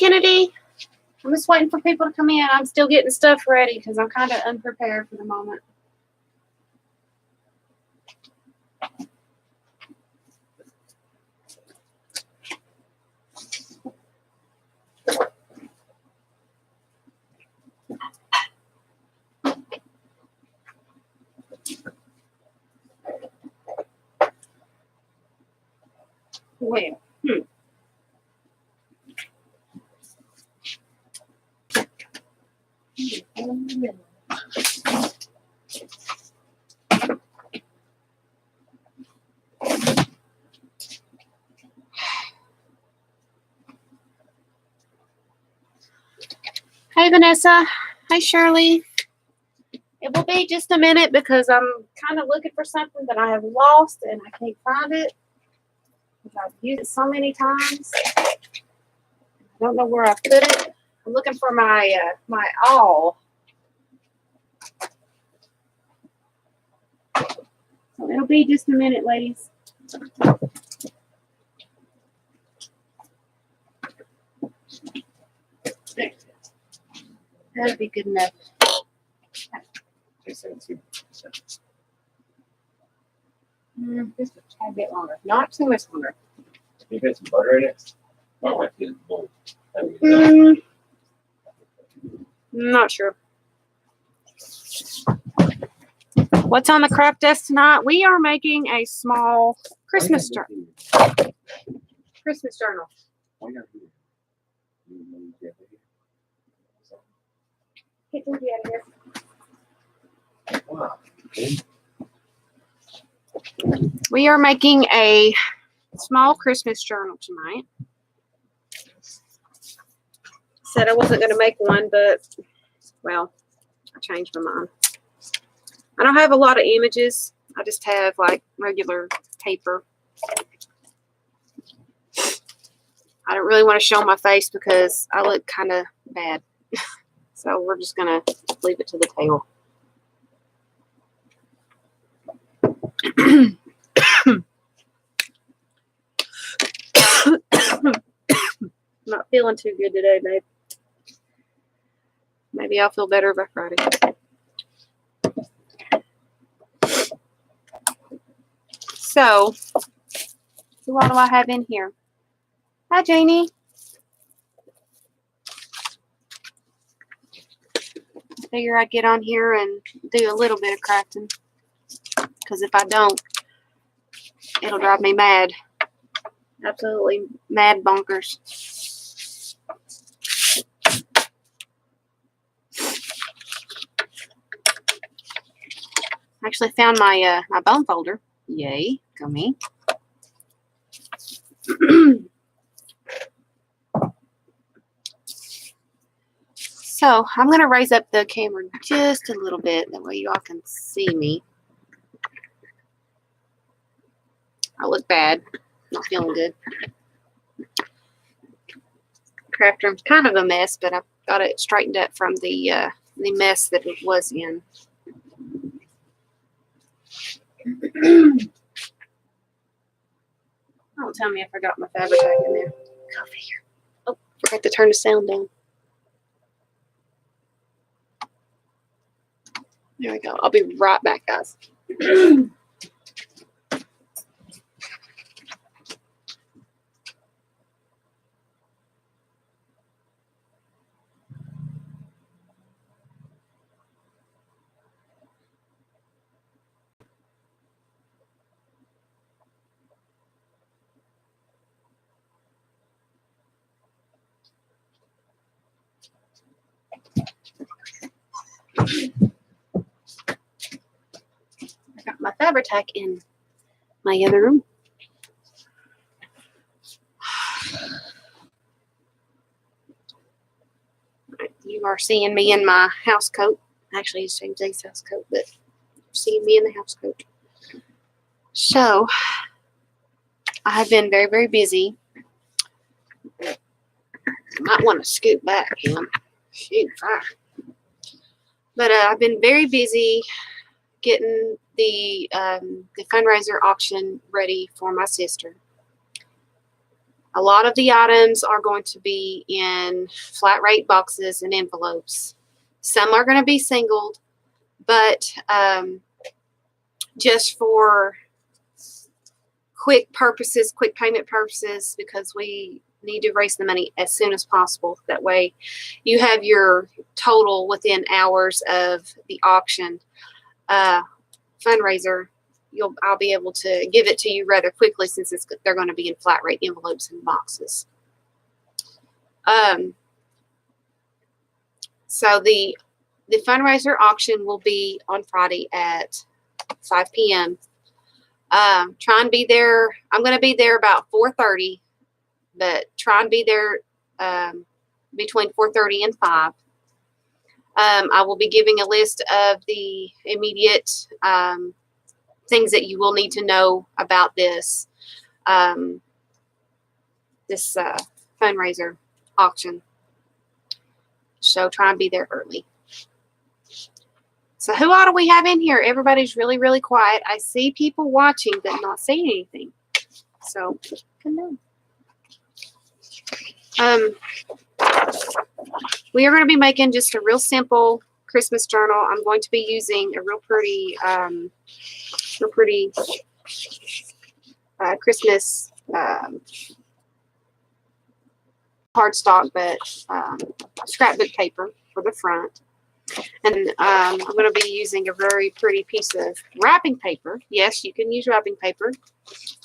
Kennedy. I'm just waiting for people to come in. I'm still getting stuff ready because I'm kind of unprepared for the moment. Well, Hey, Vanessa. Hi, Shirley. It will be just a minute because I'm kind of looking for something that I have lost and I can't find it. I've used it so many times. I don't know where I put it. I'm looking for my my awl. So it'll be just a minute, ladies. That'll be good enough. Just a tad bit longer. Not too much longer. You put some butter in it? Not sure. What's on the craft desk tonight? We are making a small Christmas journal. Christmas journal. Get Ruby out of here. Wow. We are making a small Christmas journal tonight. Said I wasn't going to make one, but, well, I changed my mind. I don't have a lot of images. I just have, like, regular paper. I don't really want to show my face because I look kind of bad. So we're just going to leave it to the tail. Not feeling too good today, babe. Maybe I'll feel better by Friday. So, who all do I have in here? Hi, Janie. I figure I'd get on here and do a little bit of crafting. Because if I don't, it'll drive me mad. Absolutely mad bonkers. I actually found my my bone folder. Yay, go me. So I'm gonna raise up the camera just a little bit, that way you all can see me. I look bad, not feeling good. Craft room's kind of a mess, but I've got it straightened up from the mess that it was in. Don't tell me I forgot my fabric bag in there. Go figure. Oh, forgot to turn the sound down. There we go. I'll be right back, guys. I got my Fabri-Tac in my other room. You are seeing me in my house coat. Actually, it's James A's house coat, but you're seeing me in the house coat. So, I have been very, very busy. Might want to scoot back, Kim. Shoot, fire. But I've been very busy getting the fundraiser auction ready for my sister. A lot of the items are going to be in flat rate boxes and envelopes. Some are going to be singled, but just for quick payment purposes, because we need to raise the money as soon as possible. That way you have your total within hours of the auction fundraiser. I'll be able to give it to you rather quickly, since they're going to be in flat rate envelopes and boxes. So the fundraiser auction will be on Friday at 5 p.m. Try and be there. I'm going to be there about 4:30, but try and be there between 4:30 and 5. I will be giving a list of the immediate things that you will need to know about this fundraiser auction. So try and be there early. So who all do we have in here? Everybody's really, really quiet. I see people watching but not saying anything. So come on. We are going to be making just a real simple Christmas journal. I'm going to be using a real pretty Christmas cardstock, but scrapbook paper for the front. And I'm going to be using a very pretty piece of wrapping paper. Yes, you can use wrapping paper. I'm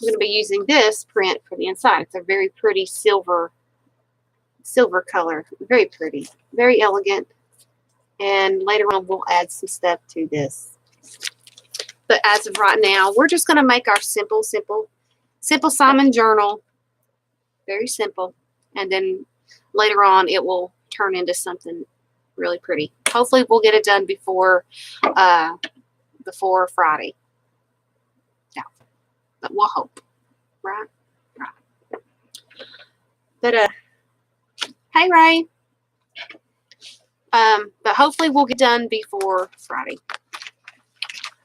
going to be using this print for the inside. It's a very pretty silver color. Very pretty. Very elegant. And later on, we'll add some stuff to this. But as of right now, we're just going to make our simple Simon journal. Very simple. And then later on, it will turn into something really pretty. Hopefully, we'll get it done before Friday. Yeah. But we'll hope. Right? Right. But, hey, Ray. But hopefully, we'll get done before Friday.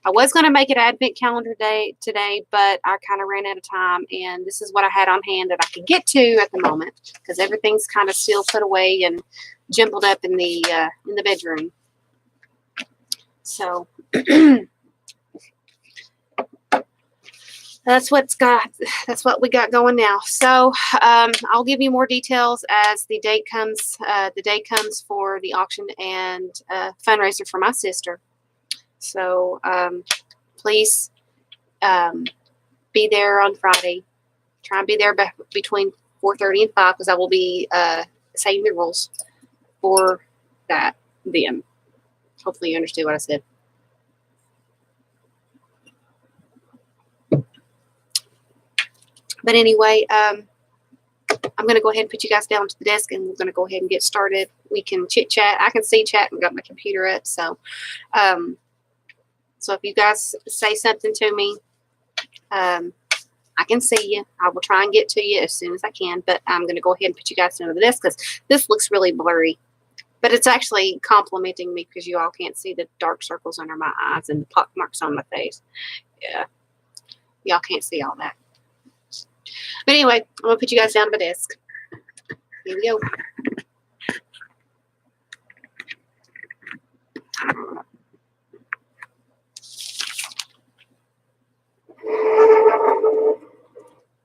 I was going to make it Advent calendar day today, but I kind of ran out of time, and this is what I had on hand that I could get to at the moment, because everything's kind of still put away and jumbled up in the bedroom. So that's what we got going now. So I'll give you more details as the date comes. The day comes for the auction and fundraiser for my sister. So please be there on Friday. Try and be there between 4:30 and 5, because I will be saying the rules for that then. Hopefully you understood what I said. But anyway, I'm going to go ahead and put you guys down to the desk, and we're going to go ahead and get started. We can chit chat. I can see chat. I've got my computer up, so so if you guys say something to me, I can see you. I will try and get to you as soon as I can, but I'm going to go ahead and put you guys into this, because this looks really blurry. But it's actually complimenting me, because you all can't see the dark circles under my eyes and the pock marks on my face. Yeah. Y'all can't see all that. But anyway, I'm going to put you guys down to my desk. Here we go.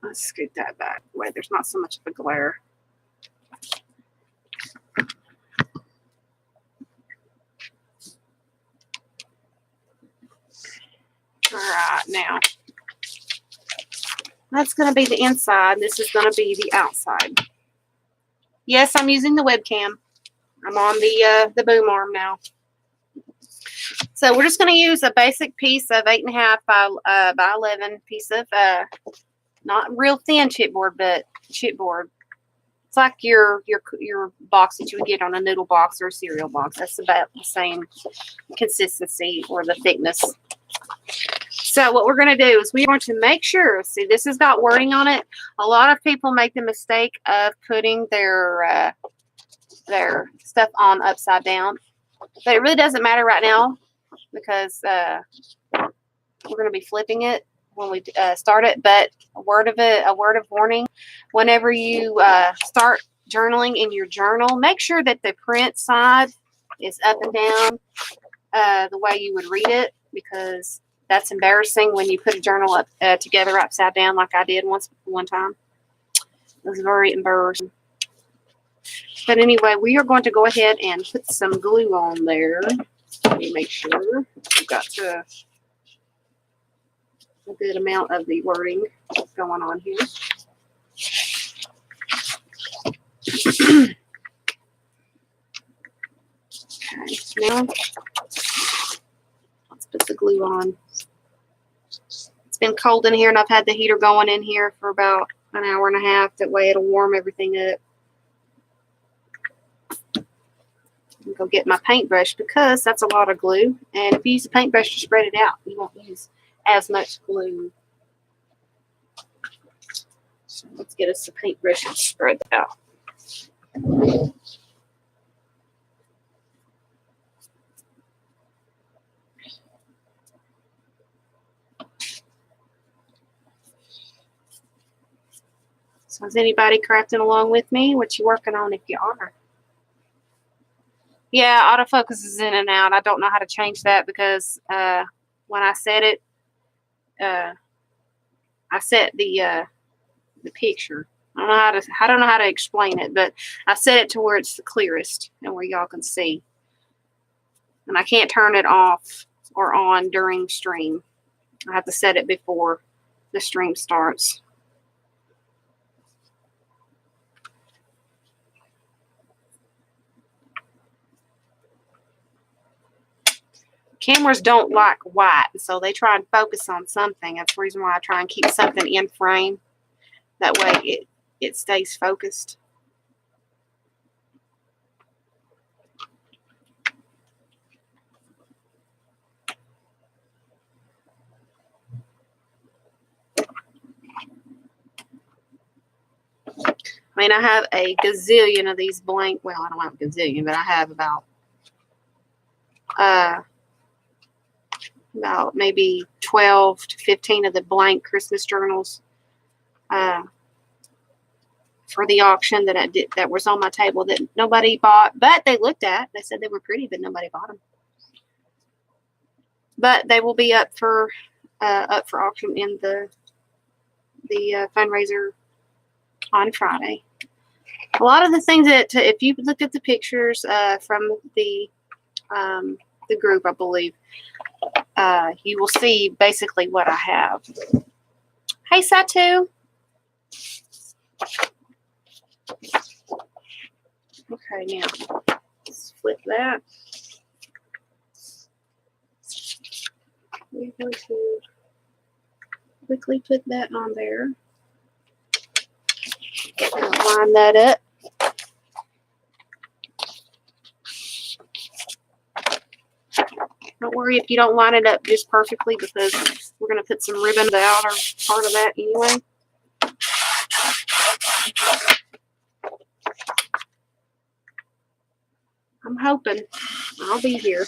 Let's scoot that back. Wait, there's not so much of a glare. All right, now that's going to be the inside. This is going to be the outside. Yes, I'm using the webcam. I'm on the boom arm now. So we're just going to use a basic piece of 8.5 by 11 piece of not real thin chipboard, but chipboard. It's like your box that you would get on a noodle box or a cereal box. That's about the same consistency or the thickness. So what we're going to do is we're going to make sure, see, this has got wording on it. A lot of people make the mistake of putting their stuff on upside down. But it really doesn't matter right now, because we're going to be flipping it. when we start it. But a word of warning: whenever you start journaling in your journal, make sure that the print side is up and down the way you would read it, because that's embarrassing when you put a journal up together upside down, like I did one time. It was very embarrassing. But anyway, we are going to go ahead and put some glue on there. Let me make sure we've got a good amount of the wording going on here. Okay, now let's put the glue on. It's been cold in here, and I've had the heater going in here for about an hour and a half. That way it'll warm everything up. Go get my paintbrush, because that's a lot of glue, and if you use a paintbrush to spread it out, you won't use as much glue. So let's get us a paintbrush and spread that out. So is anybody crafting along with me? What you working on if you are? Yeah, autofocus is in and out. I don't know how to change that, because when I set it, I set the picture. I don't know how to explain it, but I set it to where it's the clearest and where y'all can see. And I can't turn it off or on during stream. I have to set it before the stream starts. Cameras don't like white, so they try and focus on something. That's the reason why I try and keep something in frame. That way it stays focused. I mean, I have a gazillion of these blank. Well, I don't have a gazillion, but I have about maybe 12 to 15 of the blank Christmas journals for the auction that was on my table that nobody bought, but they looked at. They said they were pretty, but nobody bought them. But they will be up for auction in the fundraiser on Friday. A lot of the things that, if you looked at the pictures from the group, I believe, you will see basically what I have. Hey, Satu. Okay, now let's flip that. We're going to quickly put that on there. Line that up. Don't worry if you don't line it up just perfectly, because we're going to put some ribbon, the outer part of that anyway. I'm hoping I'll be here.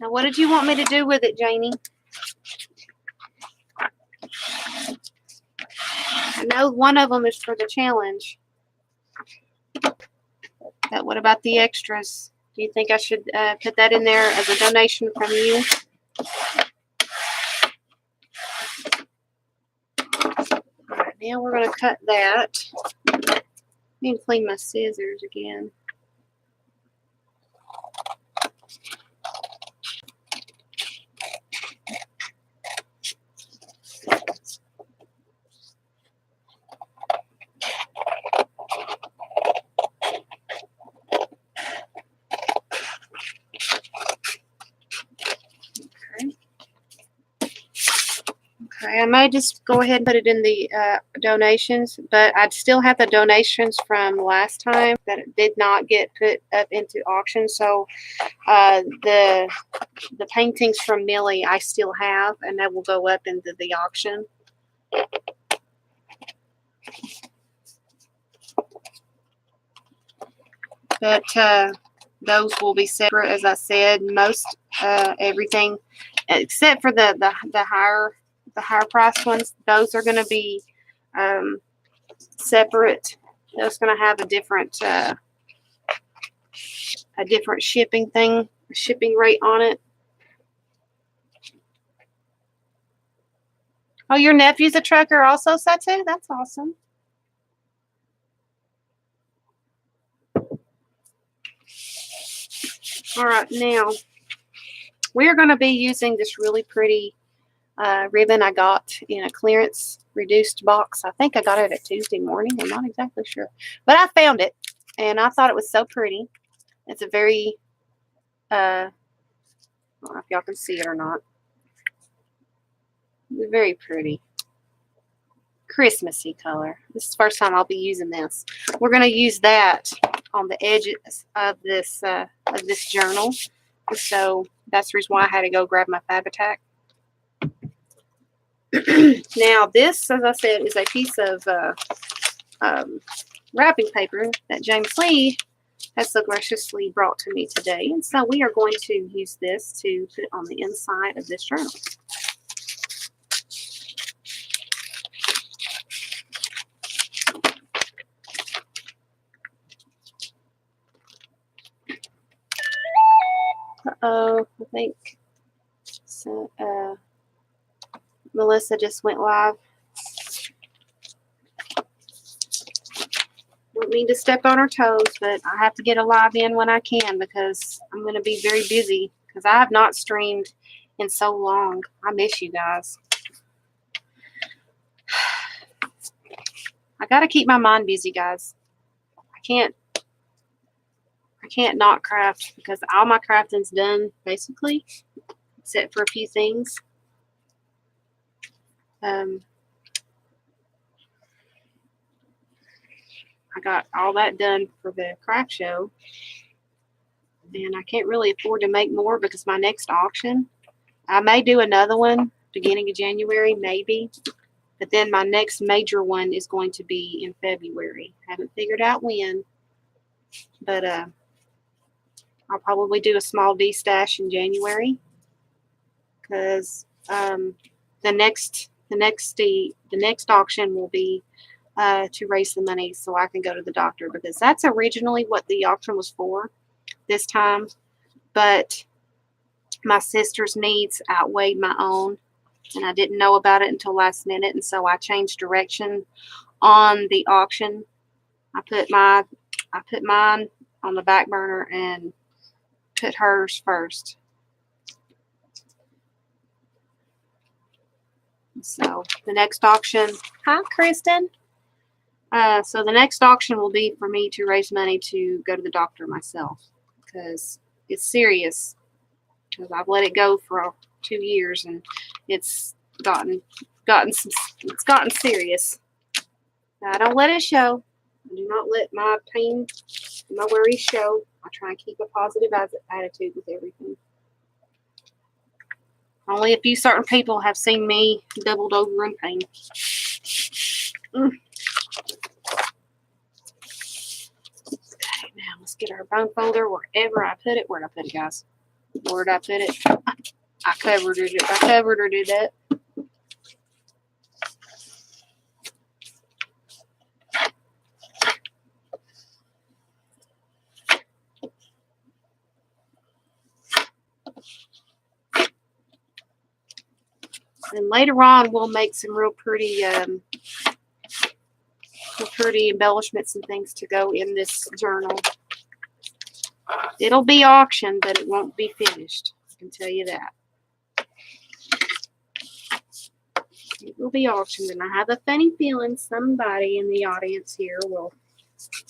Now, what did you want me to do with it, Janie? I know one of them is for the challenge. But what about the extras? Do you think I should put that in there as a donation from you? All right, now we're going to cut that. I need to clean my scissors again. Okay, I may just go ahead and put it in the donations, but I'd still have the donations from last time that did not get put up into auction. So the paintings from Millie I still have, and that will go up into the auction. But those will be separate, as I said. Most everything except for the higher price ones, those are going to be separate. That's going to have a different shipping rate on it. Oh, your nephew's a trucker also, Satu? That's awesome. All right, now we're going to be using this really pretty ribbon I got in a clearance reduced box. I think I got it at Tuesday morning. I'm not exactly sure. But I found it, and I thought it was so pretty. It's a very, I don't know if y'all can see it or not. It's very pretty. Christmassy color. This is the first time I'll be using this. We're going to use that on the edges of this journal. So that's the reason why I had to go grab my Fab-A-Tac. Now this, as I said, is a piece of wrapping paper that James Lee has so graciously brought to me today. And so we are going to use this to put on the inside of this journal. Uh-oh, I think so, Melissa just went live. Don't mean to step on her toes, but I have to get a live in when I can because I'm going to be very busy because I have not streamed in so long. I miss you guys. I got to keep my mind busy, guys. I can't not craft because all my crafting's done basically, except for a few things. I got all that done for the craft show, and I can't really afford to make more because my next auction, I may do another one beginning of January, maybe, but then my next major one is going to be in February. I haven't figured out when, but I'll probably do a small D-stash in January because the next auction will be to raise the money so I can go to the doctor, because that's originally what the auction was for this time, but my sister's needs outweighed my own, and I didn't know about it until last minute, and so I changed direction on the auction. I put mine on the back burner and put hers first. So the next auction, hi Kristen. So the next auction will be for me to raise money to go to the doctor myself, because it's serious. Because I've let it go for 2 years and it's gotten serious. Now, I don't let it show. I do not let my pain, my worries show. I try and keep a positive attitude with everything. Only a few certain people have seen me doubled over in pain. Okay, now let's get our bone folder wherever I put it. Where'd I put it, guys? Where'd I put it? I covered it. I covered her to that. And later on, we'll make some real pretty embellishments and things to go in this journal. It'll be auctioned, but it won't be finished. I can tell you that. It will be auctioned, and I have a funny feeling somebody in the audience here will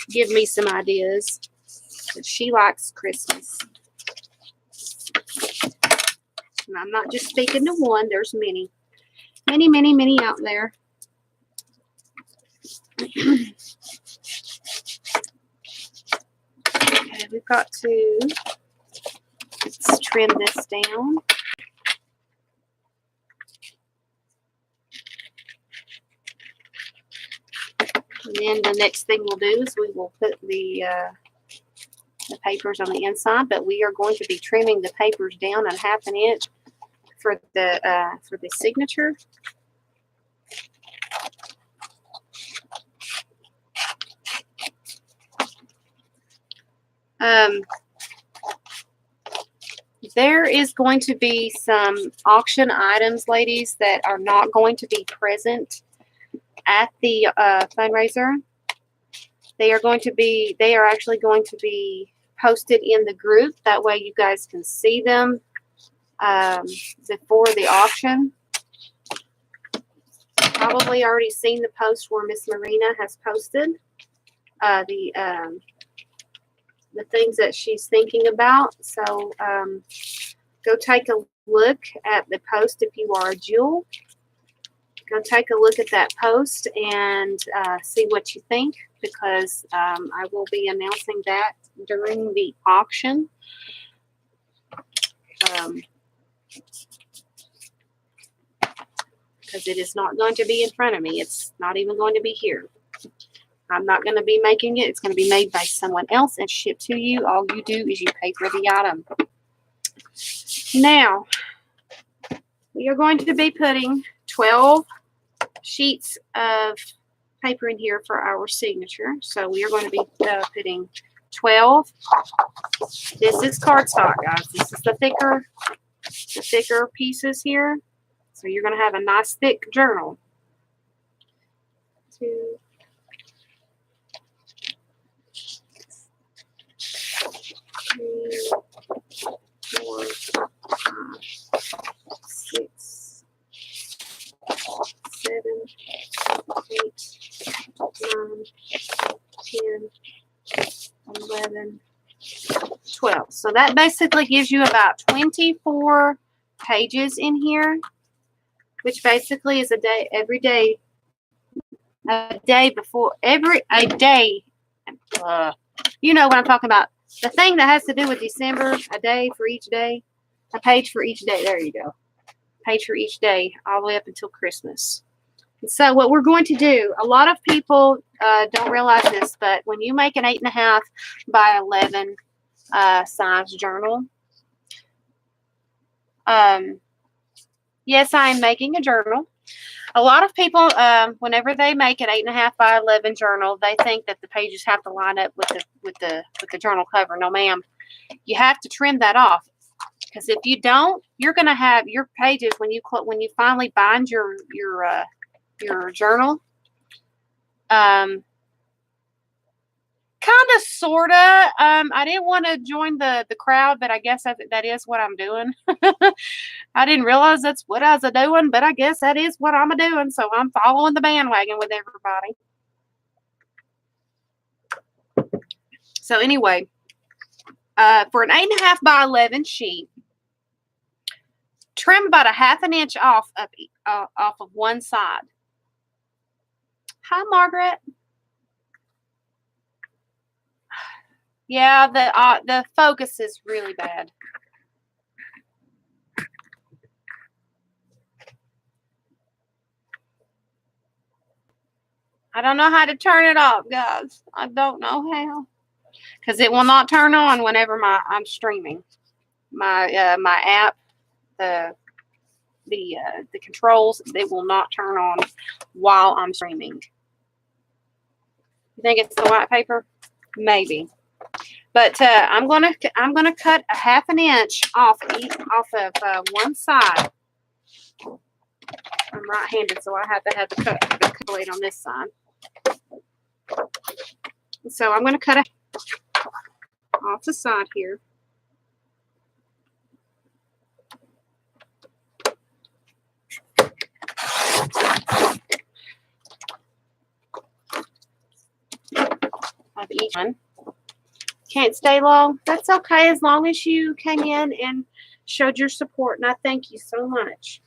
give me some ideas. But she likes Christmas. And I'm not just speaking to one. There's many. Many out there. Okay, we've got to, let's trim this down. And then the next thing we'll do is we will put the the papers on the inside, but we are going to be trimming the papers down a 1/2 inch for the signature. There is going to be some auction items, ladies, that are not going to be present at the fundraiser. They are actually going to be posted in the group. That way you guys can see them before the auction. Probably already seen the post where Miss Marina has posted the things that she's thinking about. So go take a look at the post if you are a jewel. Go take a look at that post and see what you think, because I will be announcing that during the auction. Because it is not going to be in front of me. It's not even going to be here. I'm not going to be making it. It's going to be made by someone else and shipped to you. All you do is you pay for the item. Now, we are going to be putting 12 sheets of paper in here for our signature. So we are going to be putting 12. This is cardstock, guys. This is the thicker pieces here. So you're going to have a nice thick journal. 2, 3, 4, 5, 6, 7, 8, 9, 10, 11, 12. So that basically gives you about 24 pages in here, which basically is a day before a day. You know what I'm talking about. The thing that has to do with December, a day for each day, a page for each day. There you go. Page for each day, all the way up until Christmas. And so what we're going to do, a lot of people don't realize this, but when you make an 8.5 by 11 size journal, yes, I am making a journal. A lot of people, whenever they make an 8.5 by 11 journal, they think that the pages have to line up with the journal cover. No, ma'am. You have to trim that off, because if you don't, you're going to have your pages when you finally bind your journal. Kind of, sorta. I didn't want to join the crowd, but I guess that is what I'm doing. I didn't realize that's what I was doing, but I guess that is what I'm doing. So I'm following the bandwagon with everybody. So anyway, for an 8.5 by 11 sheet, trim about a 1/2 inch off of one side. Hi, Margaret. Yeah, the focus is really bad. I don't know how to turn it off, guys. I don't know how, because it will not turn on whenever I'm streaming. My app, the controls, they will not turn on while I'm streaming. You think it's the white paper? Maybe. But I'm gonna cut a 1/2 inch off of one side. I'm right-handed, so I have to have the cut blade on this side. So I'm gonna cut off the side here. Of each one. Can't stay long. That's okay, as long as you came in and showed your support, and I thank you so much.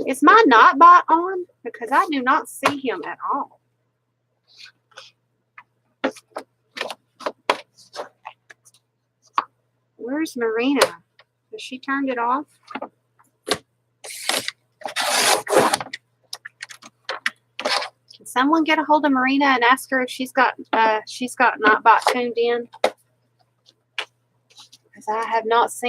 Is my not bot on? Because I do not see him at all. Where's Marina? Has she turned it off? someone get a hold of Marina and ask her if she's got Nightbot tuned in? Because I have not seen